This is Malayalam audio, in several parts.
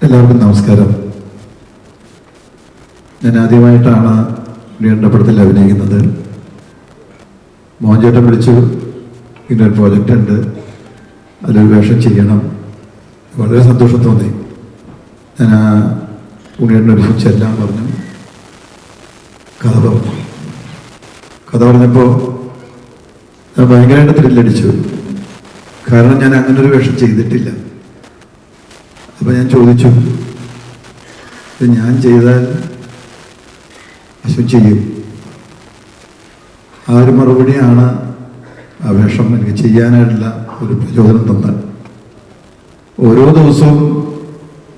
എല്ലാവർക്കും നമസ്കാരം. ഞാൻ ആദ്യമായിട്ടാണ് ഉണ്ണിയേട്ടൻ്റെ പടത്തിൽ അഭിനയിക്കുന്നത്. മോഹൻചേട്ടൻ വിളിച്ചു, ഇങ്ങനൊരു പ്രോജക്റ്റ് ഉണ്ട്, അതിലൊരു വേഷം ചെയ്യണം. വളരെ സന്തോഷം തോന്നി. ഞാൻ ഉണ്ണിയേട്ടനൊരു ചെല്ലാൻ പറഞ്ഞു, കഥ പറഞ്ഞപ്പോൾ ഞാൻ ഭയങ്കരമായിട്ട് ത്രില്ലടിച്ചു. കാരണം ഞാൻ അങ്ങനൊരു വേഷം ചെയ്തിട്ടില്ല. അപ്പം ഞാൻ ചോദിച്ചു, ഞാൻ ചെയ്താൽ അശ്വൻ ചെയ്യും? ആ ഒരു മറുപടിയാണ് ആ വേഷം എനിക്ക് ചെയ്യാനായിട്ടുള്ള ഒരു പ്രചോദനം തന്നത്. ഓരോ ദിവസവും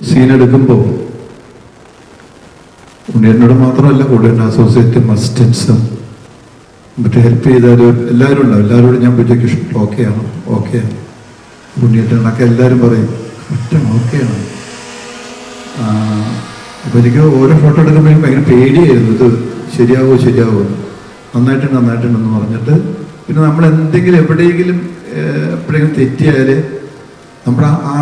സീനെടുക്കുമ്പോൾ ഉണ്ണിയേട്ടനോട് മാത്രമല്ല, കൂടെ അസോസിയേറ്റും അസിസ്റ്റൻസും മറ്റേ ഹെൽപ്പ് ചെയ്താലും എല്ലാവരും ഉണ്ടാവും. എല്ലാവരോടും ഞാൻ പറ്റിയ ഓക്കെയാണ് ഉണ്ണിയേട്ടനൊക്കെ എല്ലാവരും പറയും ഓക്കെയാണ്. അപ്പോൾ എനിക്ക് ഓരോ ഫോട്ടോ എടുക്കുമ്പോഴേക്കും ഭയങ്കര പേടിയായിരുന്നു, ഇത് ശരിയാവോ നന്നായിട്ടുണ്ടെന്ന് പറഞ്ഞിട്ട്. പിന്നെ നമ്മൾ എവിടെയെങ്കിലും തെറ്റിയാൽ നമ്മുടെ ആ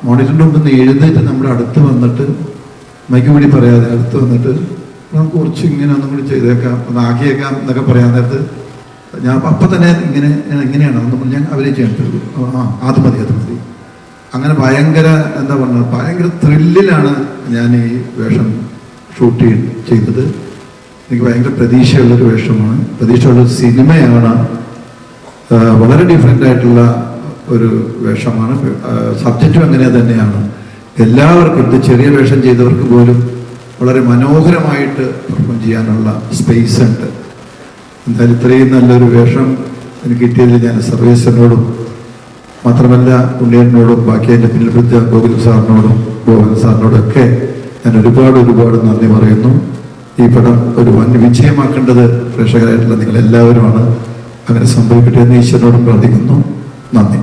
മോണിറ്ററിൻ്റെ മുമ്പ് എഴുന്നേറ്റ് നമ്മുടെ അടുത്ത് വന്നിട്ട് മൈക്ക് കൂടി പറയാതെ അടുത്ത് വന്നിട്ട് നമുക്ക് കുറച്ച് ഇങ്ങനെ ഒന്നും കൂടി ചെയ്തേക്കാം, ഒന്ന് ആക്കിയേക്കാം എന്നൊക്കെ പറയാൻ നേരത്ത് ഞാൻ അപ്പം തന്നെ ഇങ്ങനെയാണ് ഞാൻ അവരെ ചെയ്യേണ്ടത്. അത് മതി. അങ്ങനെ ഭയങ്കര ഭയങ്കര ത്രില്ലിലാണ് ഞാൻ ഈ വേഷം ഷൂട്ട് ചെയ്തത്. എനിക്ക് ഭയങ്കര പ്രതീക്ഷയുള്ളൊരു വേഷമാണ്, പ്രതീക്ഷയുള്ളൊരു സിനിമയാണ്. വളരെ ഡിഫറെൻ്റ് ആയിട്ടുള്ള ഒരു വേഷമാണ്. സബ്ജക്റ്റും അങ്ങനെ തന്നെയാണ്. എല്ലാവർക്കും, ഇത് ചെറിയ വേഷം ചെയ്തവർക്ക് പോലും വളരെ മനോഹരമായിട്ട് പെർഫോം ചെയ്യാനുള്ള സ്പേസ് ഉണ്ട്. എന്തായാലും ഇത്രയും നല്ലൊരു വേഷം എനിക്ക് കിട്ടിയതിൽ ഞാൻ സർവേശ്വരനോടും മാത്രമല്ല ഉണ്ണിയേട്ടനോടും ബാക്കി എൻ്റെ പിന്നിൽ പ്രത്യേക ഗോകുൽ സാറിനോടും ഗോവിന്ദ സാറിനോടും ഒക്കെ ഞാൻ ഒരുപാട് നന്ദി പറയുന്നു. ഈ പടം ഒരു വൻ വിജയമാക്കേണ്ടത് പ്രേക്ഷകരായിട്ടുള്ള നിങ്ങളെല്ലാവരുമാണ്. അങ്ങനെ സംഭവിക്കട്ടെ എന്ന് ഈശ്വരനോടും പ്രാർത്ഥിക്കുന്നു. നന്ദി.